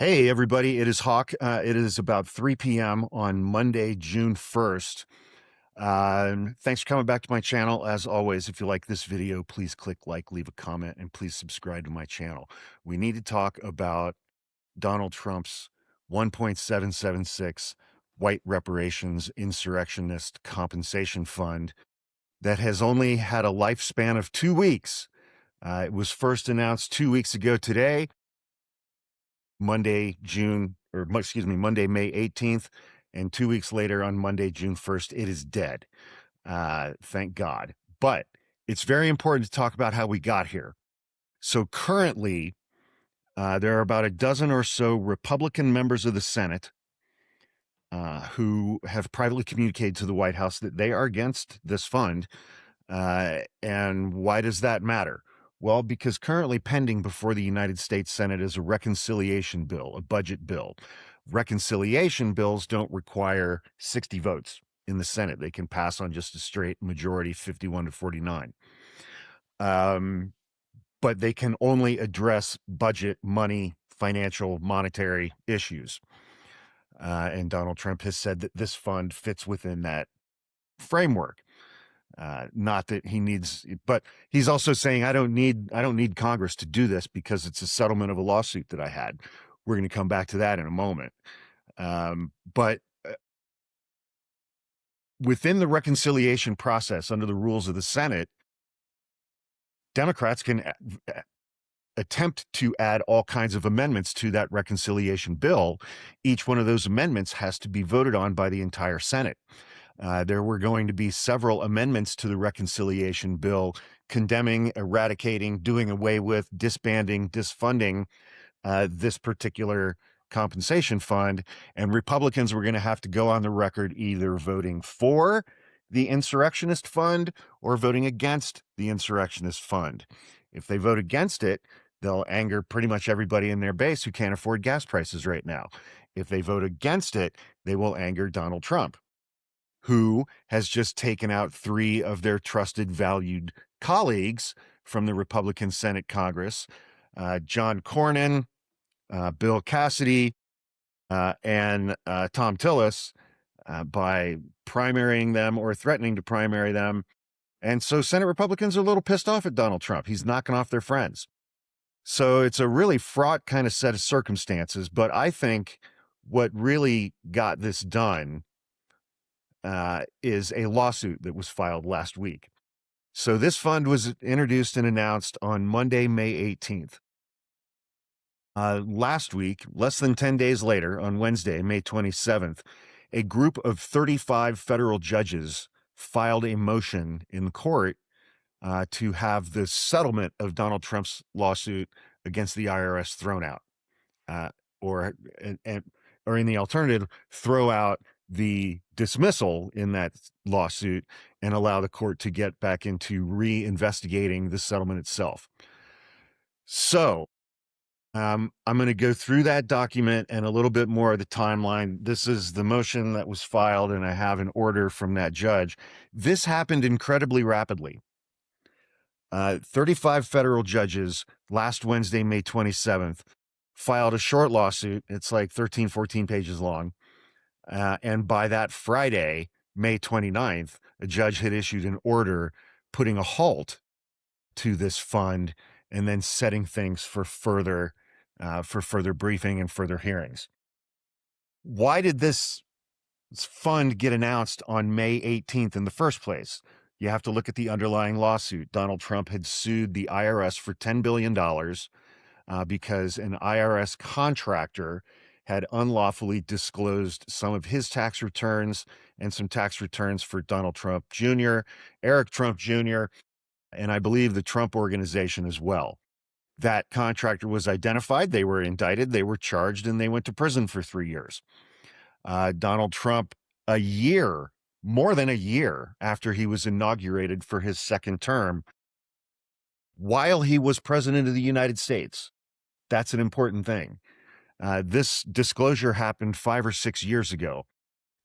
Hey, everybody, it is Hawk. It is about 3 p.m. on Monday, June 1st. Thanks for coming back to my channel. As always, if you like this video, please click like, leave a comment, and please subscribe to my channel. We need to talk about Donald Trump's 1.776 White Reparations Insurrectionist Compensation Fund that has only had a lifespan of 2 weeks. It was first announced 2 weeks ago today, Monday, May 18th, and 2 weeks later on Monday, June 1st, it is dead. Thank God. But it's very important to talk about how we got here. So currently, there are about a dozen or so Republican members of the Senate who have privately communicated to the White House that they are against this fund. And why does that matter? Well, because currently pending before the United States Senate is a reconciliation bill, a budget bill. Reconciliation bills don't require 60 votes in the Senate. They can pass on just a straight majority, 51 to 49. But they can only address budget, money, financial, monetary issues. And Donald Trump has said that this fund fits within that framework. Not that he needs, but he's also saying, I don't need Congress to do this because it's a settlement of a lawsuit that I had. We're going to come back to that in a moment. But within the reconciliation process under the rules of the Senate, Democrats can attempt to add all kinds of amendments to that reconciliation bill. Each one of those amendments has to be voted on by the entire Senate. There were going to be several amendments to the reconciliation bill condemning, eradicating, doing away with, disbanding, disfunding this particular compensation fund. And Republicans were going to have to go on the record either voting for the insurrectionist fund or voting against the insurrectionist fund. If they vote against it, they'll anger pretty much everybody in their base who can't afford gas prices right now. If they vote against it, they will anger Donald Trump, who has just taken out 3 of their trusted, valued colleagues from the Republican Senate Congress, John Cornyn, Bill Cassidy, and Tom Tillis, by primarying them or threatening to primary them. And so Senate Republicans are a little pissed off at Donald Trump. He's knocking off their friends. So it's a really fraught kind of set of circumstances. But I think what really got this done is a lawsuit that was filed last week. So this fund was introduced and announced on Monday, May 18th. Last week, less than 10 days later, on Wednesday, May 27th, a group of 35 federal judges filed a motion in the court to have the settlement of Donald Trump's lawsuit against the IRS thrown out, or in the alternative, throw out the dismissal in that lawsuit and allow the court to get back into re-investigating the settlement itself. So I'm going to go through that document and a little bit more of the timeline. This is the motion that was filed, and I have an order from that judge. This happened incredibly rapidly. 35 federal judges last Wednesday, May 27th, filed a short lawsuit. It's like 13, 14 pages long. And by that Friday, May 29th, a judge had issued an order putting a halt to this fund and then setting things for further briefing and further hearings. Why did this fund get announced on May 18th in the first place? You have to look at the underlying lawsuit. Donald Trump had sued the IRS for $10 billion because an IRS contractor had unlawfully disclosed some of his tax returns and some tax returns for Donald Trump Jr., Eric Trump Jr., and I believe the Trump Organization as well. That contractor was identified, they were indicted, they were charged, and they went to prison for 3 years. Donald Trump, more than a year after he was inaugurated for his second term, while he was president of the United States, that's an important thing. This disclosure happened 5 or 6 years ago.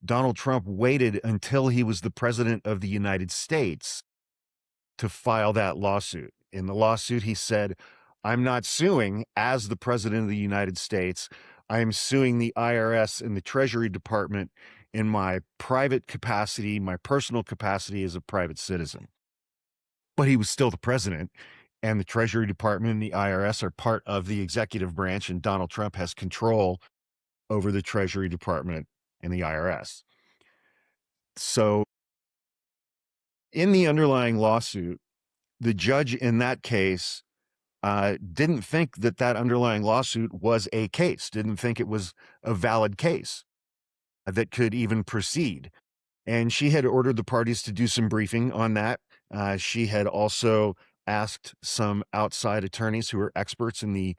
Donald Trump waited until he was the president of the United States to file that lawsuit. In the lawsuit, he said, I'm not suing as the president of the United States. I am suing the IRS and the Treasury Department in my private capacity, my personal capacity as a private citizen. But he was still the president, and the Treasury Department and the IRS are part of the executive branch, and Donald Trump has control over the Treasury Department and the IRS. So in the underlying lawsuit, the judge in that case didn't think that that underlying lawsuit was a case, didn't think it was a valid case that could even proceed. And she had ordered the parties to do some briefing on that. She had also asked some outside attorneys who are experts in the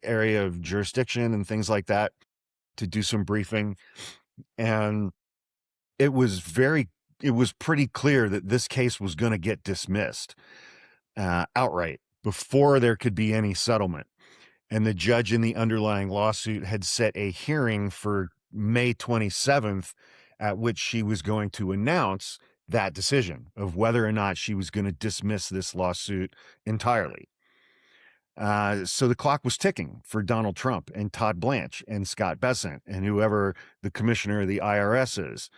area of jurisdiction and things like that to do some briefing. And it was pretty clear that this case was going to get dismissed outright before there could be any settlement. And the judge in the underlying lawsuit had set a hearing for May 27th, at which she was going to announce that decision of whether or not she was going to dismiss this lawsuit entirely. So the clock was ticking for Donald Trump and Todd Blanche and Scott Bessent and whoever the commissioner of the IRS is,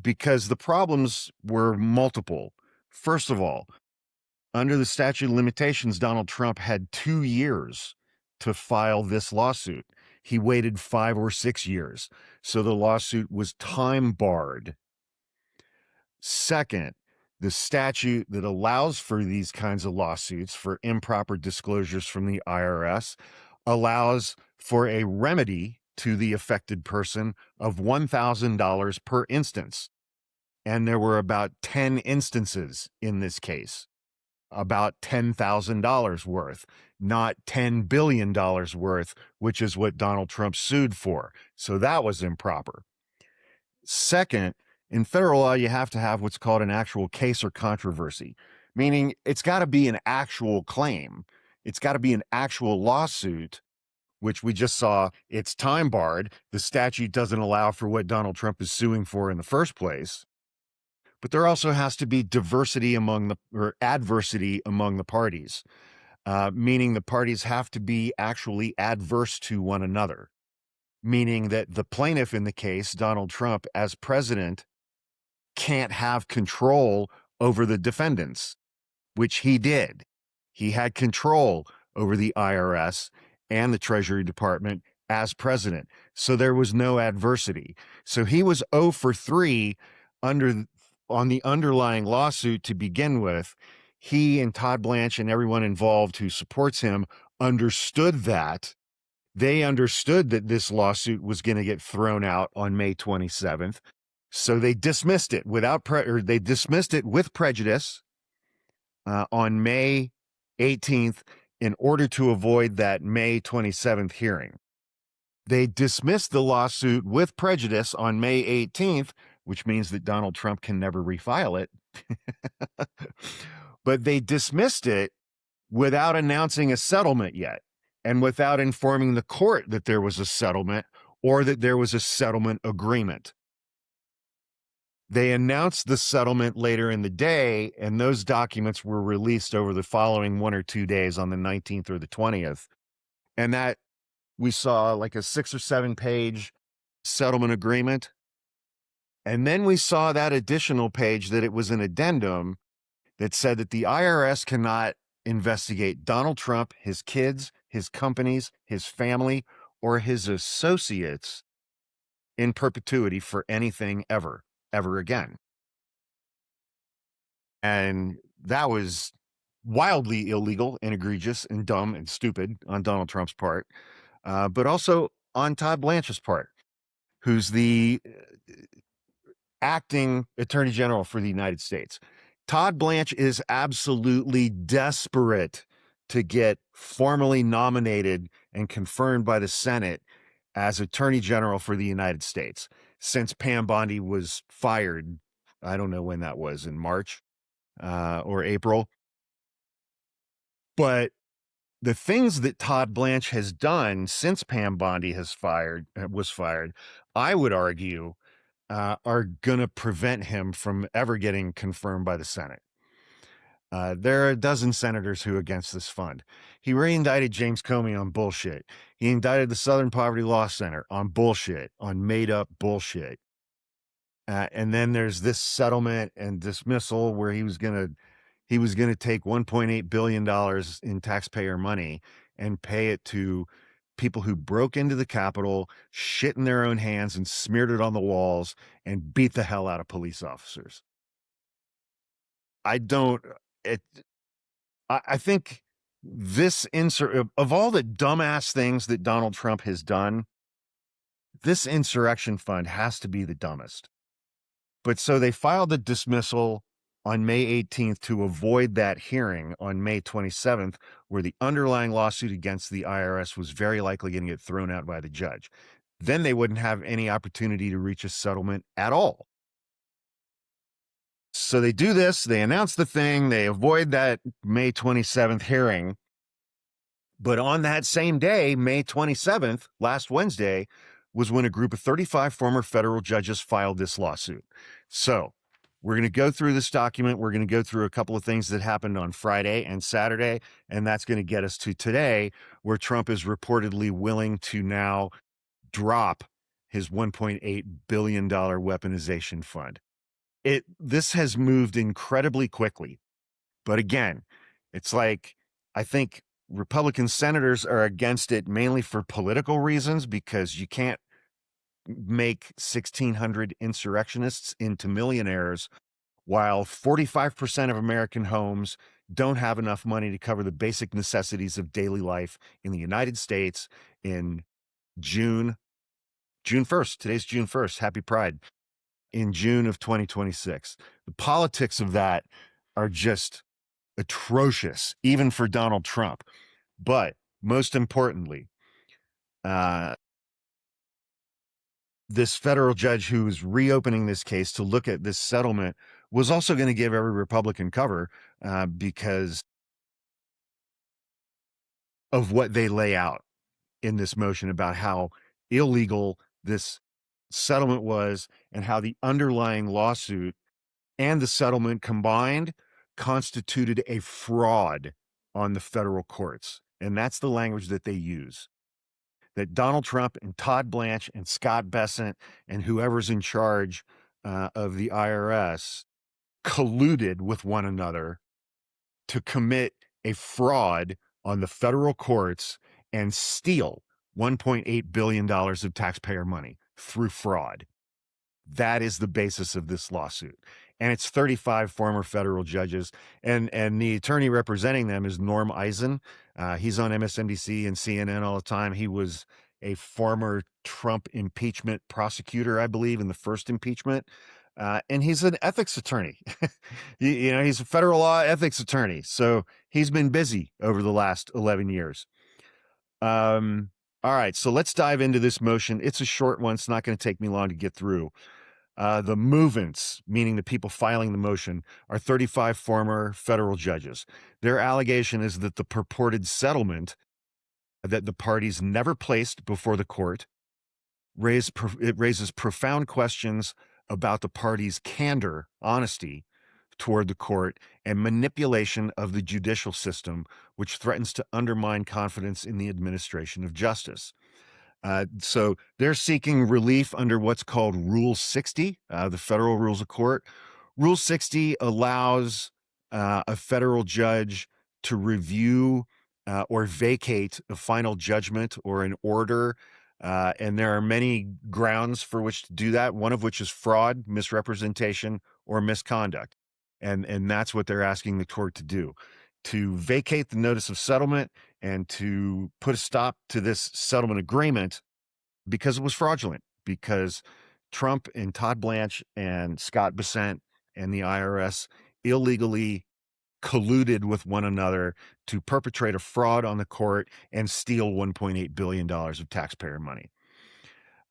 because the problems were multiple. First of all, under the statute of limitations, Donald Trump had 2 years to file this lawsuit. He waited 5 or 6 years, so the lawsuit was time barred. Second, the statute that allows for these kinds of lawsuits for improper disclosures from the IRS allows for a remedy to the affected person of $1,000 per instance. And there were about 10 instances in this case, about $10,000 worth, not $10 billion worth, which is what Donald Trump sued for. So that was improper. Second, in federal law, you have to have what's called an actual case or controversy, meaning it's got to be an actual claim. It's got to be an actual lawsuit, which we just saw. It's time barred. The statute doesn't allow for what Donald Trump is suing for in the first place. But there also has to be adversity among the parties, meaning the parties have to be actually adverse to one another, meaning that the plaintiff in the case, Donald Trump, as president, can't have control over the defendants, which he did. He had control over the IRS and the Treasury Department as president. So there was no adversity. So he was 0 for 3 on the underlying lawsuit to begin with. He and Todd Blanche and everyone involved who supports him understood that. They understood that this lawsuit was going to get thrown out on May 27th. So they dismissed it they dismissed it with prejudice on May 18th in order to avoid that May 27th hearing. They dismissed the lawsuit with prejudice on May 18th, which means that Donald Trump can never refile it. But they dismissed it without announcing a settlement yet, and without informing the court that there was a settlement or that there was a settlement agreement. They announced the settlement later in the day, and those documents were released over the following 1 or 2 days on the 19th or the 20th. And that we saw like a 6 or 7 page settlement agreement. And then we saw that additional page that it was an addendum that said that the IRS cannot investigate Donald Trump, his kids, his companies, his family, or his associates in perpetuity for anything ever again. And that was wildly illegal and egregious and dumb and stupid on Donald Trump's part, but also on Todd Blanche's part, who's the acting Attorney General for the United States. Todd Blanche is absolutely desperate to get formally nominated and confirmed by the Senate as Attorney General for the United States since Pam Bondi was fired. I don't know when that was, in March or April. But the things that Todd Blanche has done since Pam Bondi was fired, I would argue, are going to prevent him from ever getting confirmed by the Senate. There are a dozen senators who are against this fund. He re-indicted James Comey on bullshit. He indicted the Southern Poverty Law Center on bullshit, on made-up bullshit. And then there's this settlement and dismissal where he was gonna take $1.8 billion in taxpayer money and pay it to people who broke into the Capitol, shit in their own hands, and smeared it on the walls and beat the hell out of police officers. I think this of all the dumbass things that Donald Trump has done, this insurrection fund has to be the dumbest. But so they filed the dismissal on May 18th to avoid that hearing on May 27th, where the underlying lawsuit against the IRS was very likely going to get thrown out by the judge. Then they wouldn't have any opportunity to reach a settlement at all. So they do this, they announce the thing, they avoid that May 27th hearing. But on that same day, May 27th, last Wednesday, was when a group of 35 former federal judges filed this lawsuit. So we're going to go through this document. We're going to go through a couple of things that happened on Friday and Saturday, and that's going to get us to today, where Trump is reportedly willing to now drop his $1.8 billion weaponization fund. This has moved incredibly quickly. But again, it's like, I think Republican senators are against it mainly for political reasons, because you can't make 1,600 insurrectionists into millionaires while 45% of American homes don't have enough money to cover the basic necessities of daily life in the United States in June 1st. Today's June 1st. Happy Pride. In June of 2026. The politics of that are just atrocious, even for Donald Trump. But most importantly, this federal judge who is reopening this case to look at this settlement was also going to give every Republican cover because of what they lay out in this motion about how illegal this settlement was and how the underlying lawsuit and the settlement combined constituted a fraud on the federal courts. And that's the language that they use. That Donald Trump and Todd Blanche and Scott Bessent and whoever's in charge of the IRS colluded with one another to commit a fraud on the federal courts and steal $1.8 billion of taxpayer money through fraud. That is the basis of this lawsuit. And it's 35 former federal judges. And the attorney representing them is Norm Eisen. He's on MSNBC and CNN all the time. He was a former Trump impeachment prosecutor, I believe, in the first impeachment. And he's an ethics attorney. He's a federal law ethics attorney. So he's been busy over the last 11 years. All right, so let's dive into this motion. It's a short one. It's not going to take me long to get through. The movants, meaning the people filing the motion, are 35 former federal judges. Their allegation is that the purported settlement that the parties never placed before the court raises profound questions about the parties' candor, honesty toward the court, and manipulation of the judicial system, which threatens to undermine confidence in the administration of justice. So they're seeking relief under what's called Rule 60, the Federal Rules of Court. Rule 60 allows a federal judge to review or vacate a final judgment or an order. And there are many grounds for which to do that, one of which is fraud, misrepresentation, or misconduct. And that's what they're asking the court to do, to vacate the notice of settlement and to put a stop to this settlement agreement because it was fraudulent, because Trump and Todd Blanche and Scott Bessent and the IRS illegally colluded with one another to perpetrate a fraud on the court and steal $1.8 billion of taxpayer money.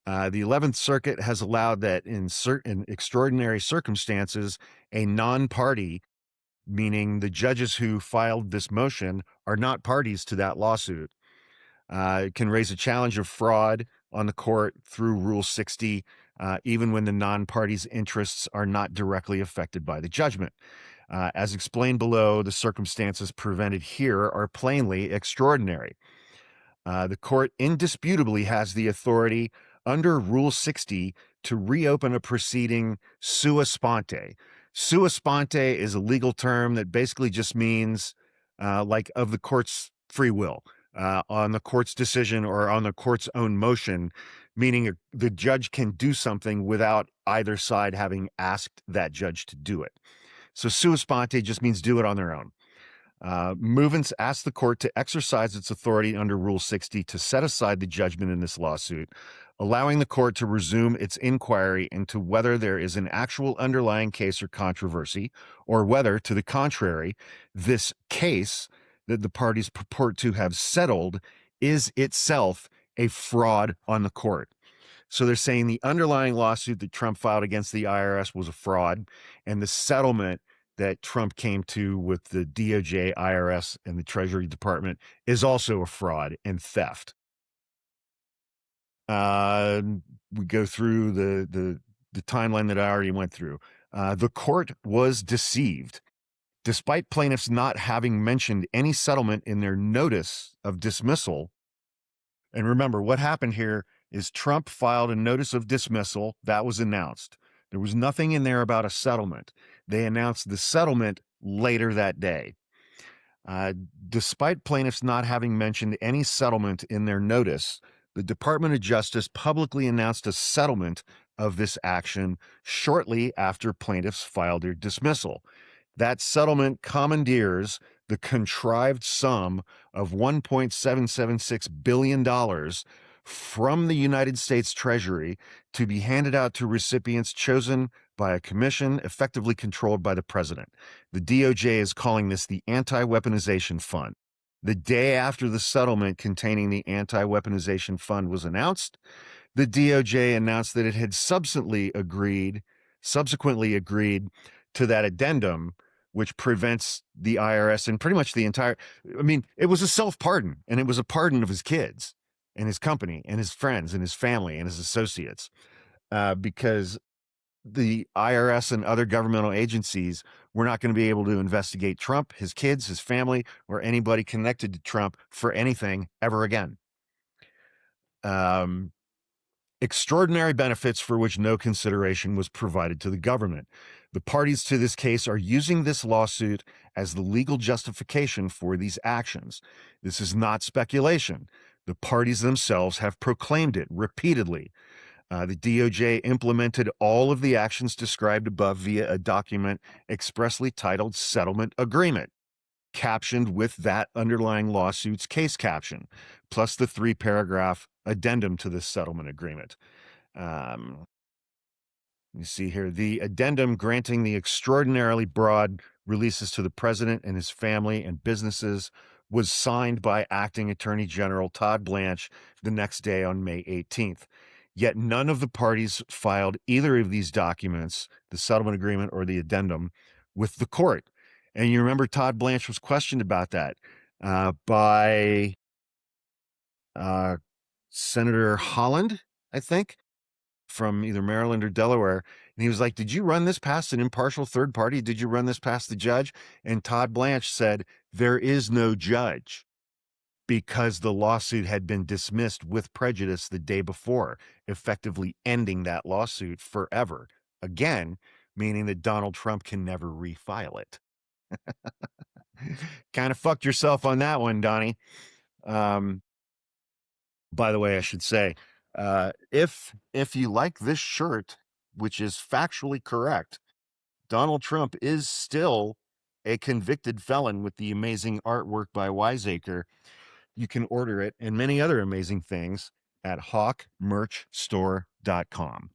The 11th Circuit has allowed that in certain extraordinary circumstances, a non-party, meaning the judges who filed this motion are not parties to that lawsuit, can raise a challenge of fraud on the court through Rule 60, even when the non-party's interests are not directly affected by the judgment. As explained below, the circumstances presented here are plainly extraordinary. The court indisputably has the authority under Rule 60 to reopen a proceeding sua sponte. Sua sponte is a legal term that basically just means like of the court's free will, on the court's decision or on the court's own motion, meaning the judge can do something without either side having asked that judge to do it. So sua sponte just means do it on their own. Movants asked the court to exercise its authority under Rule 60 to set aside the judgment in this lawsuit, allowing the court to resume its inquiry into whether there is an actual underlying case or controversy, or whether, to the contrary, this case that the parties purport to have settled is itself a fraud on the court. So they're saying the underlying lawsuit that Trump filed against the IRS was a fraud, and the settlement that Trump came to with the DOJ, IRS, and the Treasury Department is also a fraud and theft. We go through the timeline that I already went through. The court was deceived. Despite plaintiffs not having mentioned any settlement in their notice of dismissal, and remember, what happened here is Trump filed a notice of dismissal that was announced. There was nothing in there about a settlement. They announced the settlement later that day. Despite plaintiffs not having mentioned any settlement in their notice, the Department of Justice publicly announced a settlement of this action shortly after plaintiffs filed their dismissal. That settlement commandeers the contrived sum of $1.776 billion from the United States Treasury to be handed out to recipients chosen by a commission effectively controlled by the president. The DOJ is calling this the Anti-Weaponization Fund. The day after the settlement containing the Anti-Weaponization Fund was announced, the DOJ announced that it had subsequently agreed to that addendum, which prevents the IRS and pretty much the entire, it was a self-pardon, and it was a pardon of his kids and his company and his friends and his family and his associates, because the IRS and other governmental agencies were not going to be able to investigate Trump, his kids, his family, or anybody connected to Trump for anything ever again. Extraordinary benefits for which no consideration was provided to the government. The parties to this case are using this lawsuit as the legal justification for these actions. This is not speculation. The parties themselves have proclaimed it repeatedly. The DOJ implemented all of the actions described above via a document expressly titled Settlement Agreement, captioned with that underlying lawsuit's case caption, plus the 3-paragraph addendum to this settlement agreement. You see here, the addendum granting the extraordinarily broad releases to the president and his family and businesses was signed by Acting Attorney General Todd Blanche the next day on May 18th. Yet none of the parties filed either of these documents, the settlement agreement or the addendum, with the court. And you remember Todd Blanche was questioned about that by Senator Holland, I think, from either Maryland or Delaware. And he was like, did you run this past an impartial third party? Did you run this past the judge? And Todd Blanche said, there is no judge, because the lawsuit had been dismissed with prejudice the day before, effectively ending that lawsuit forever. Again, meaning that Donald Trump can never refile it. Kind of fucked yourself on that one, Donnie. By the way, I should say, if you like this shirt, which is factually correct, Donald Trump is still a convicted felon with the amazing artwork by Wiseacre. You can order it and many other amazing things at hawkmerchstore.com.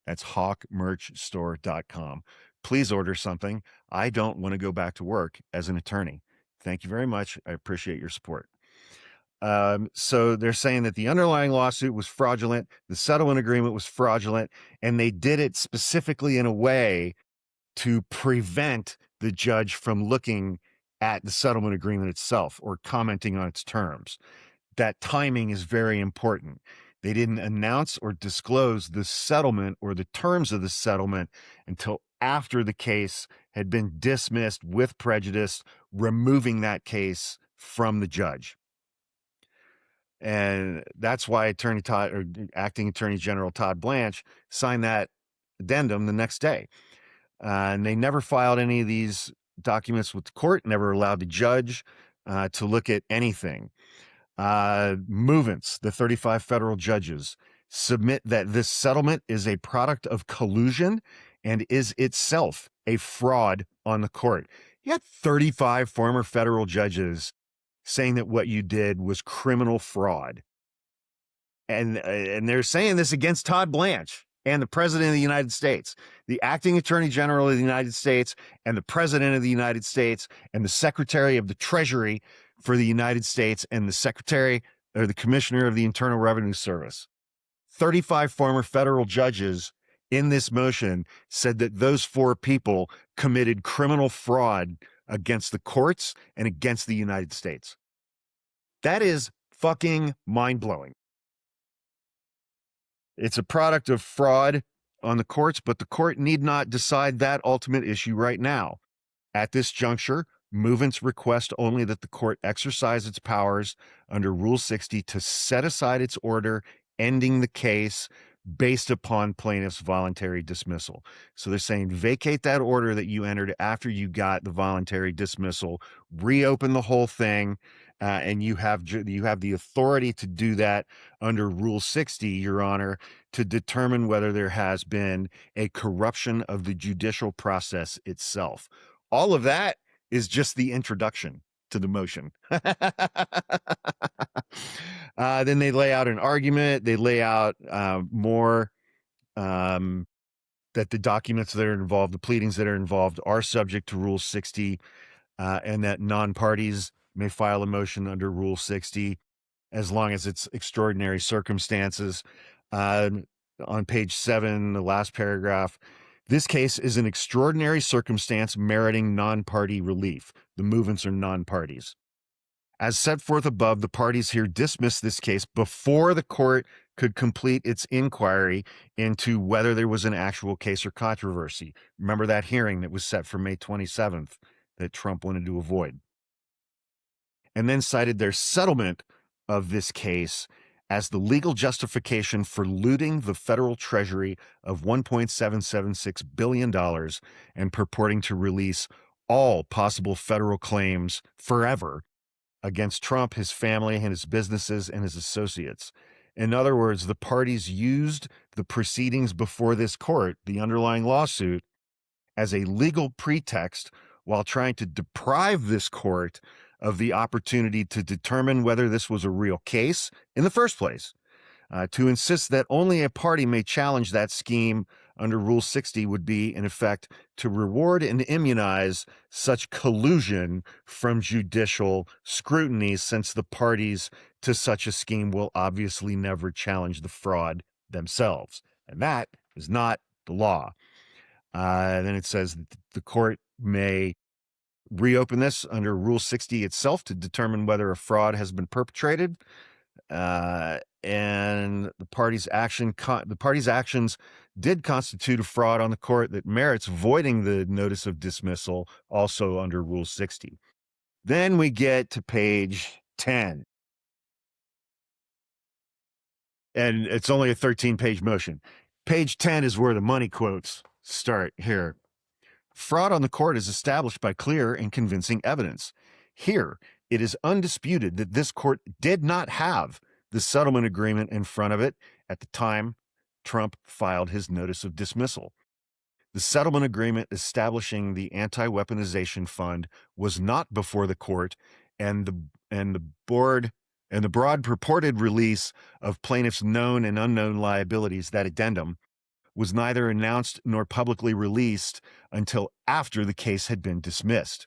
That's hawkmerchstore.com. Please order something. I don't want to go back to work as an attorney. Thank you very much. I appreciate your support. So they're saying that the underlying lawsuit was fraudulent, the settlement agreement was fraudulent, and they did it specifically in a way to prevent the judge from looking at the settlement agreement itself or commenting on its terms. That timing is very important. They didn't announce or disclose the settlement or the terms of the settlement until after the case had been dismissed with prejudice, removing that case from the judge. And that's why Acting Attorney General Todd Blanche signed that addendum the next day. And they never filed any of these documents with the court, never allowed the judge to look at anything. Movants, the 35 federal judges, submit that this settlement is a product of collusion and is itself a fraud on the court. You had 35 former federal judges saying that what you did was criminal fraud. And they're saying this against Todd Blanche and the President of the United States, the Acting Attorney General of the United States, and the President of the United States, and the Secretary of the Treasury for the United States, and the Secretary or the Commissioner of the Internal Revenue Service. 35 former federal judges in this motion said that those four people committed criminal fraud against the courts and against the United States. That is fucking mind-blowing. It's a product of fraud on the courts, but the court need not decide that ultimate issue right now. At this juncture, movants request only that the court exercise its powers under Rule 60 to set aside its order ending the case based upon plaintiff's voluntary dismissal. So they're saying vacate that order that you entered after you got the voluntary dismissal, reopen the whole thing, and you have the authority to do that under Rule 60, Your Honor, to determine whether there has been a corruption of the judicial process itself. All of that is just the introduction to the motion. Then they lay out an argument. They lay out more that the documents that are involved, the pleadings that are involved, are subject to Rule 60, and that non-parties may file a motion under Rule 60 as long as it's extraordinary circumstances. On page 7, the last paragraph, this case is an extraordinary circumstance meriting non-party relief. The movants are non-parties. As set forth above, the parties here dismissed this case before the court could complete its inquiry into whether there was an actual case or controversy. Remember that hearing that was set for May 27th that Trump wanted to avoid. And then cited their settlement of this case as the legal justification for looting the federal treasury of $1.776 billion and purporting to release all possible federal claims forever against Trump, his family, and his businesses and his associates. In other words, the parties used the proceedings before this court, the underlying lawsuit, as a legal pretext while trying to deprive this court of the opportunity to determine whether this was a real case in the first place. To insist that only a party may challenge that scheme under Rule 60 would be, in effect, to reward and immunize such collusion from judicial scrutiny, since the parties to such a scheme will obviously never challenge the fraud themselves. And that is not the law. Then it says that the court may reopen this under Rule 60 itself to determine whether a fraud has been perpetrated. And the parties' actions did constitute a fraud on the court that merits voiding the notice of dismissal, also under Rule 60. Then we get to page 10. And it's only a 13-page motion. Page 10 is where the money quotes start here. Fraud on the court is established by clear and convincing evidence. Here, it is undisputed that this court did not have the settlement agreement in front of it at the time Trump filed his notice of dismissal. The settlement agreement establishing the Anti-Weaponization Fund was not before the court, and the broad purported release of plaintiffs' known and unknown liabilities, that addendum, was neither announced nor publicly released until after the case had been dismissed.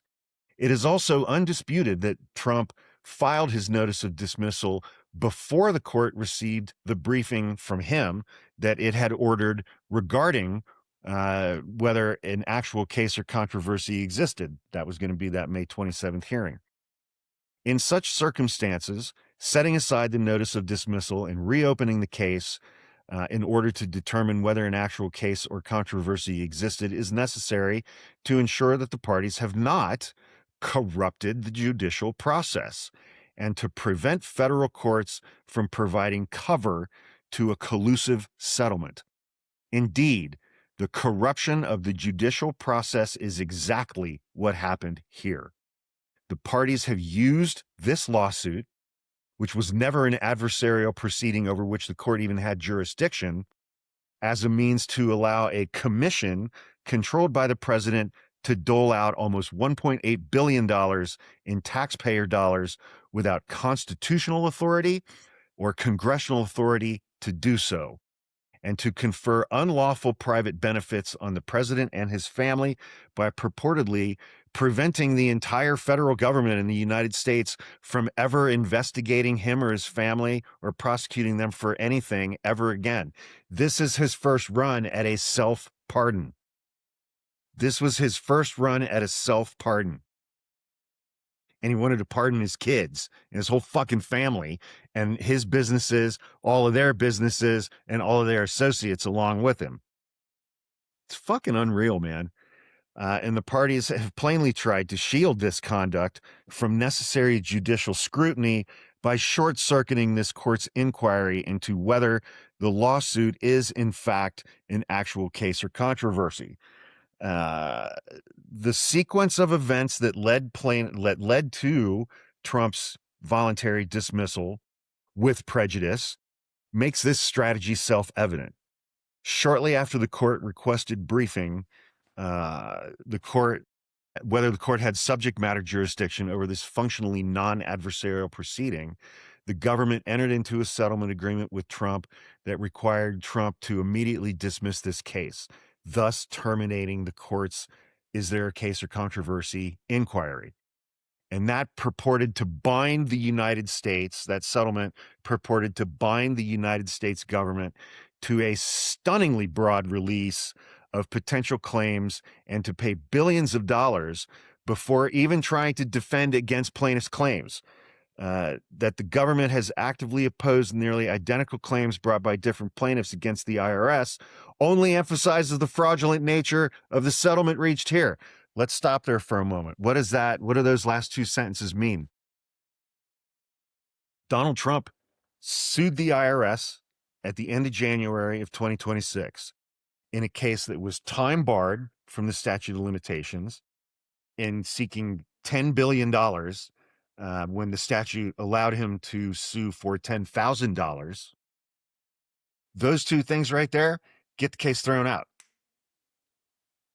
It is also undisputed that Trump filed his notice of dismissal before the court received the briefing from him that it had ordered regarding whether an actual case or controversy existed. That was going to be that May 27th hearing. In such circumstances, setting aside the notice of dismissal and reopening the case in order to determine whether an actual case or controversy existed is necessary to ensure that the parties have not corrupted the judicial process and to prevent federal courts from providing cover to a collusive settlement. Indeed, the corruption of the judicial process is exactly what happened here. The parties have used this lawsuit, which was never an adversarial proceeding over which the court even had jurisdiction, as a means to allow a commission controlled by the president to dole out almost $1.8 billion in taxpayer dollars without constitutional authority or congressional authority to do so, and to confer unlawful private benefits on the president and his family by purportedly preventing the entire federal government in the United States from ever investigating him or his family or prosecuting them for anything ever again. This is his first run at a self-pardon. This was his first run at a self-pardon. And he wanted to pardon his kids and his whole fucking family and his businesses, all of their businesses, and all of their associates along with him. It's fucking unreal, man. And the parties have plainly tried to shield this conduct from necessary judicial scrutiny by short-circuiting this court's inquiry into whether the lawsuit is, in fact, an actual case or controversy. The sequence of events that led to Trump's voluntary dismissal with prejudice makes this strategy self-evident. Shortly after the court requested briefing, whether the court had subject matter jurisdiction over this functionally non-adversarial proceeding, the government entered into a settlement agreement with Trump that required Trump to immediately dismiss this case, thus terminating the court's "is there a case or controversy" inquiry. And that purported to bind the United States, that settlement purported to bind the United States government to a stunningly broad release of potential claims and to pay billions of dollars before even trying to defend against plaintiffs' claims. That the government has actively opposed nearly identical claims brought by different plaintiffs against the IRS only emphasizes the fraudulent nature of the settlement reached here. Let's stop there for a moment. What is that? What do those last two sentences mean? Donald Trump sued the IRS at the end of January of 2026 in a case that was time barred from the statute of limitations in seeking $10 billion when the statute allowed him to sue for $10,000. Those two things right there get the case thrown out.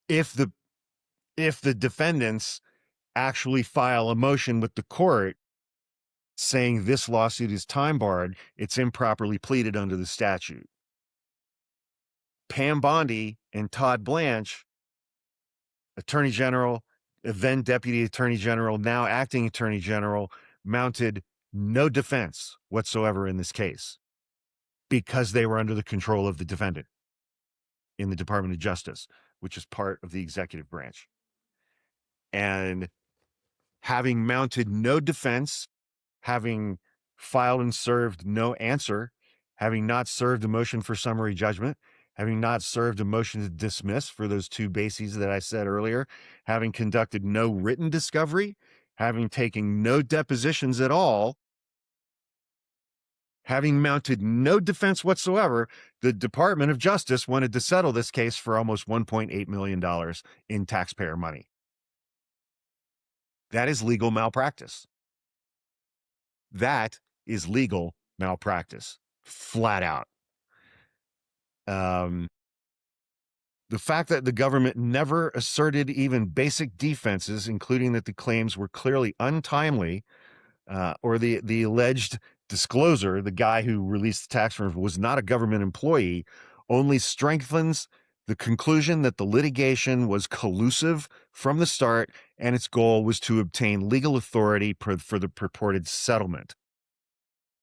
If the defendants actually file a motion with the court saying this lawsuit is time barred, it's improperly pleaded under the statute. Pam Bondi and Todd Blanche, Attorney General, then Deputy Attorney General, now Acting Attorney General, mounted no defense whatsoever in this case because they were under the control of the defendant in the Department of Justice, which is part of the executive branch. And having mounted no defense, having filed and served no answer, having not served a motion for summary judgment, having not served a motion to dismiss for those two bases that I said earlier, having conducted no written discovery, having taken no depositions at all, having mounted no defense whatsoever, the Department of Justice wanted to settle this case for almost $1.8 million in taxpayer money. That is legal malpractice. That is legal malpractice, flat out. The fact that the government never asserted even basic defenses, including that the claims were clearly untimely, or the alleged discloser, the guy who released the tax return, was not a government employee, only strengthens the conclusion that the litigation was collusive from the start and its goal was to obtain legal authority for the purported settlement.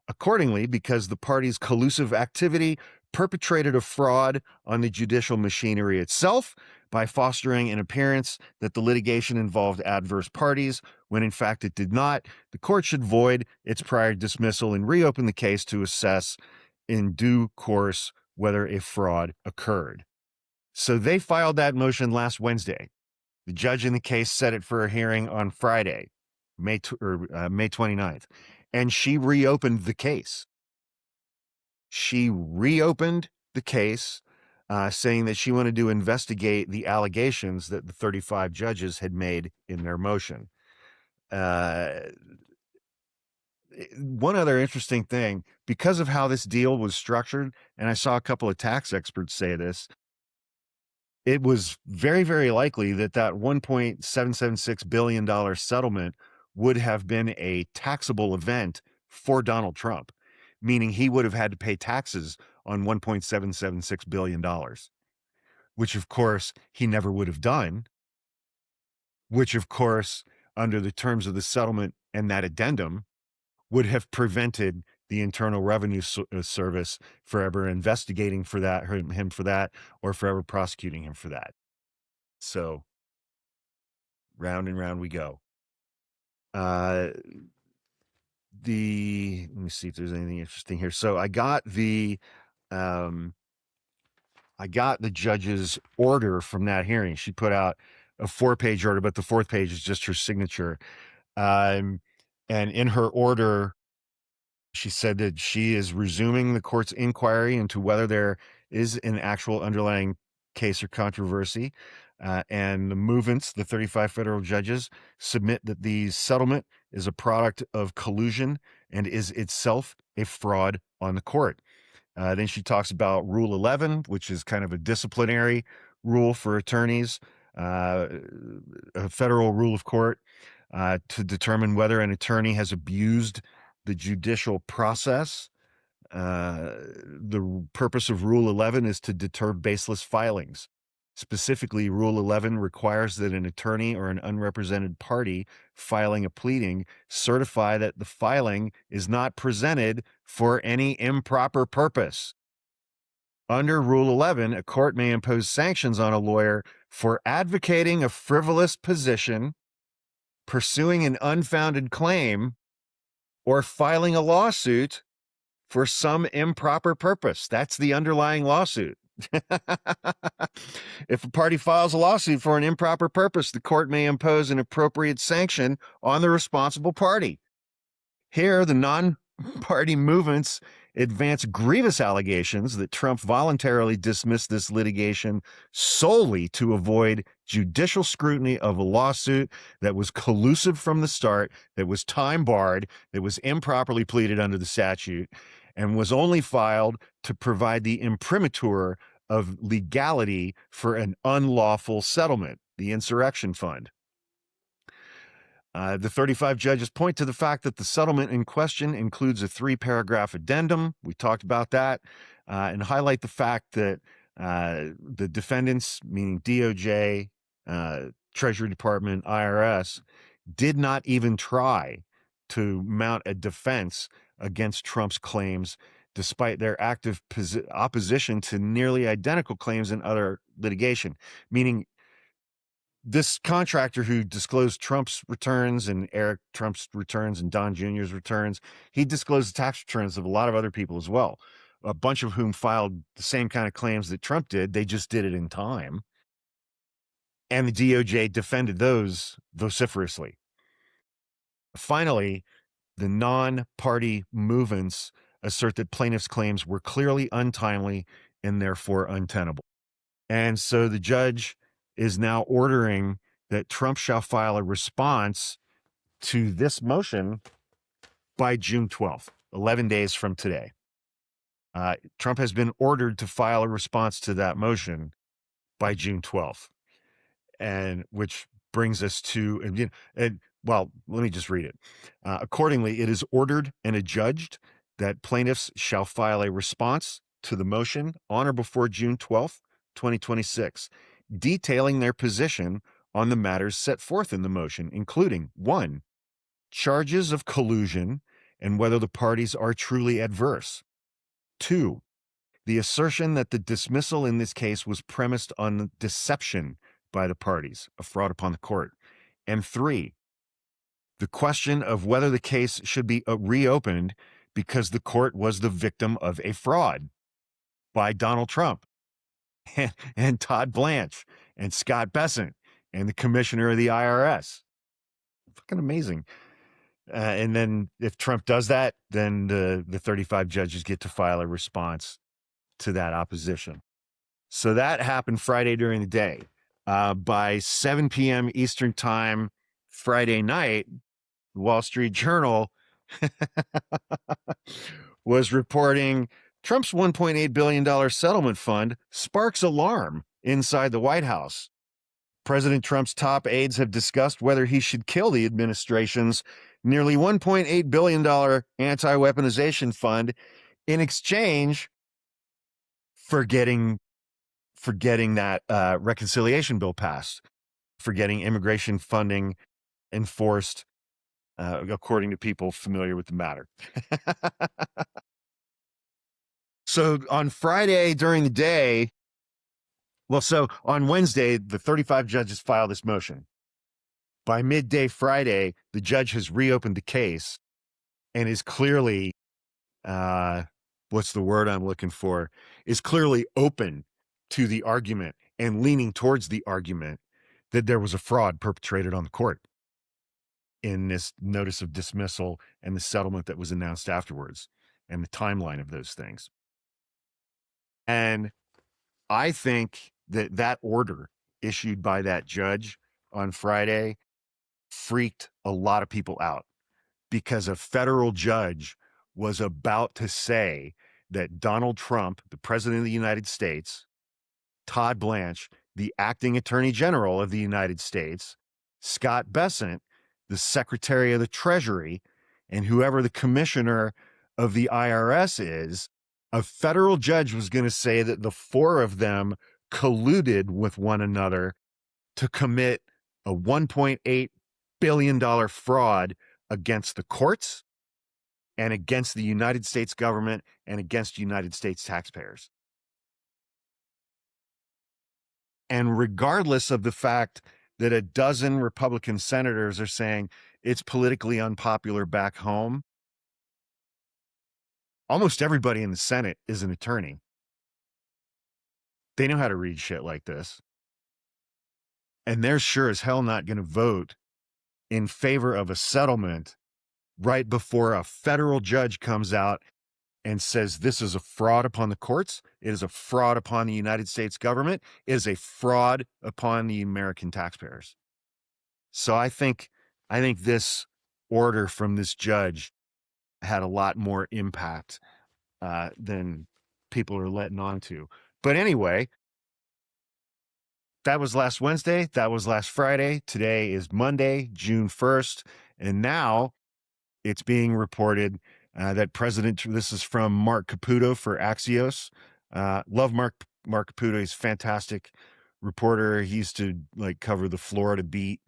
Accordingly, because the parties' collusive activity perpetrated a fraud on the judicial machinery itself by fostering an appearance that the litigation involved adverse parties, when in fact it did not, the court should void its prior dismissal and reopen the case to assess in due course whether a fraud occurred. So they filed that motion last Wednesday. The judge in the case set it for a hearing on Friday, May 29th, and she reopened the case. She reopened the case, saying that she wanted to investigate the allegations that the 35 judges had made in their motion. One other interesting thing, because of how this deal was structured, and I saw a couple of tax experts say this, it was very, very likely that that $1.776 billion settlement would have been a taxable event for Donald Trump, meaning he would have had to pay taxes on $1.776 billion, which of course he never would have done, which of course, under the terms of the settlement and that addendum, would have prevented the Internal Revenue Service forever investigating for that, him for that, or forever prosecuting him for that. So round and round we go. Let me see if there's anything interesting here. So I got the judge's order from that hearing. She put out a 4-page order, but the 4th page is just her signature. And in her order, she said that she is resuming the court's inquiry into whether there is an actual underlying case or controversy. And the movements, the 35 federal judges, submit that the settlement is a product of collusion and is itself a fraud on the court. Then she talks about Rule 11, which is kind of a disciplinary rule for attorneys, a federal rule of court, to determine whether an attorney has abused the judicial process. The purpose of Rule 11 is to deter baseless filings. Specifically, Rule 11 requires that an attorney or an unrepresented party filing a pleading certify that the filing is not presented for any improper purpose. Under Rule 11, a court may impose sanctions on a lawyer for advocating a frivolous position, pursuing an unfounded claim, or filing a lawsuit for some improper purpose. That's the underlying lawsuit. If a party files a lawsuit for an improper purpose, the court may impose an appropriate sanction on the responsible party. Here, the non-party movements advance grievous allegations that Trump voluntarily dismissed this litigation solely to avoid judicial scrutiny of a lawsuit that was collusive from the start, that was time-barred, that was improperly pleaded under the statute, and was only filed to provide the imprimatur of legality for an unlawful settlement, the Insurrection Fund. The 35 judges point to the fact that the settlement in question includes a 3-paragraph addendum. We talked about that, and highlight the fact that the defendants, meaning DOJ, Treasury Department, IRS, did not even try to mount a defense against Trump's claims, despite their active opposition to nearly identical claims in other litigation, meaning this contractor who disclosed Trump's returns and Eric Trump's returns and Don Jr.'s returns, he disclosed the tax returns of a lot of other people as well, a bunch of whom filed the same kind of claims that Trump did. They just did it in time. And the DOJ defended those vociferously. Finally, the non-party movements assert that plaintiffs' claims were clearly untimely and therefore untenable. And so the judge is now ordering that Trump shall file a response to this motion by June 12th, 11 days from today. Trump has been ordered to file a response to that motion by June 12th, and which brings us to, well, let me just read it. Accordingly, it is ordered and adjudged that plaintiffs shall file a response to the motion on or before June 12th, 2026, detailing their position on the matters set forth in the motion, including 1, charges of collusion and whether the parties are truly adverse. 2, the assertion that the dismissal in this case was premised on deception by the parties, a fraud upon the court. And 3, the question of whether the case should be reopened because the court was the victim of a fraud by Donald Trump and Todd Blanche and Scott Bessent and the commissioner of the IRS. Fucking amazing. And then if Trump does that, then the 35 judges get to file a response to that opposition. So that happened Friday during the day. By 7 p.m. Eastern time, Friday night, the Wall Street Journal was reporting Trump's $1.8 billion settlement fund sparks alarm inside the White House. President Trump's top aides have discussed whether he should kill the administration's nearly $1.8 billion anti-weaponization fund in exchange for getting that reconciliation bill passed, for getting immigration funding enforced, according to people familiar with the matter. So on Friday during the day, so on Wednesday, the 35 judges filed this motion. By midday Friday, the judge has reopened the case and is clearly, what's the word I'm looking for, is clearly open to the argument and leaning towards the argument that there was a fraud perpetrated on the court in this notice of dismissal and the settlement that was announced afterwards and the timeline of those things. And I think that order issued by that judge on Friday freaked a lot of people out, because a federal judge was about to say that Donald Trump, the president of the United States, Todd Blanche, the acting attorney general of the United States, Scott Bessent, the secretary of the Treasury, and whoever the commissioner of the IRS is, a federal judge was going to say that the four of them colluded with one another to commit a $1.8 billion fraud against the courts and against the United States government and against United States taxpayers. And regardless of the fact that a dozen Republican senators are saying it's politically unpopular back home, almost everybody in the Senate is an attorney. They know how to read shit like this. And they're sure as hell not going to vote in favor of a settlement right before a federal judge comes out and says this is a fraud upon the courts, it is a fraud upon the United States government, it is a fraud upon the American taxpayers. So I think this order from this judge had a lot more impact than people are letting on to. But anyway, that was last Wednesday. That was last Friday. Today is Monday, June 1st. And now it's being reported that this is from Mark Caputo for Axios. Love Mark Caputo. He's a fantastic reporter. He used to cover the Florida beat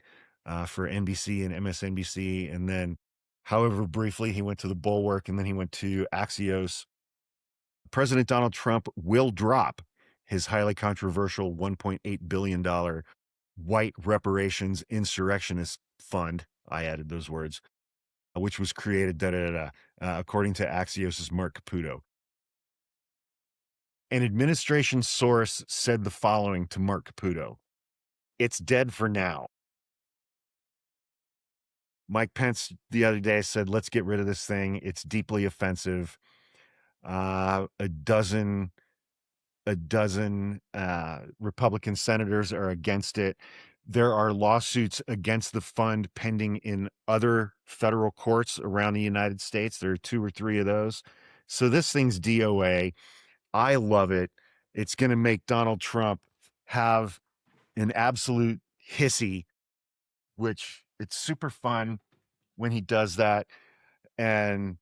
for NBC and MSNBC. And then, however briefly, he went to the Bulwark and then he went to Axios. President Donald Trump will drop his highly controversial $1.8 billion white reparations insurrectionist fund. I added those words, which was created, according to Axios' Mark Caputo. An administration source said the following to Mark Caputo: "It's dead for now." Mike Pence the other day said, "Let's get rid of this thing. It's deeply offensive." A dozen Republican senators are against it. There are lawsuits against the fund pending in other federal courts around the United States. There are 2 or 3 of those. So this thing's DOA. I love it. It's going to make Donald Trump have an absolute hissy, which it's super fun when he does that. And,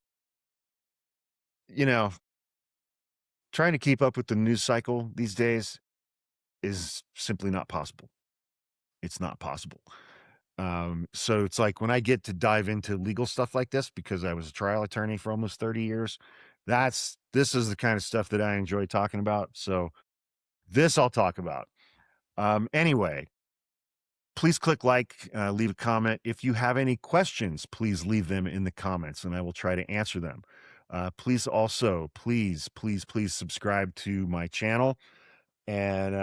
trying to keep up with the news cycle these days is simply not possible. It's not possible. So it's like when I get to dive into legal stuff like this, because I was a trial attorney for almost 30 years, this is the kind of stuff that I enjoy talking about. So this I'll talk about. Anyway, please click like, leave a comment. If you have any questions, please leave them in the comments and I will try to answer them. Please also, please subscribe to my channel. And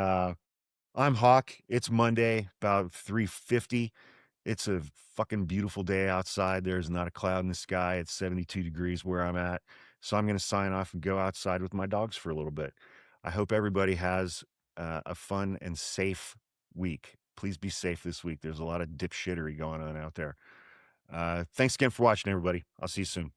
I'm Hawk. It's Monday, about 3:50. It's a fucking beautiful day outside. There's not a cloud in the sky. It's 72 degrees where I'm at. So I'm going to sign off and go outside with my dogs for a little bit. I hope everybody has a fun and safe week. Please be safe this week. There's a lot of dipshittery going on out there. Thanks again for watching, everybody. I'll see you soon.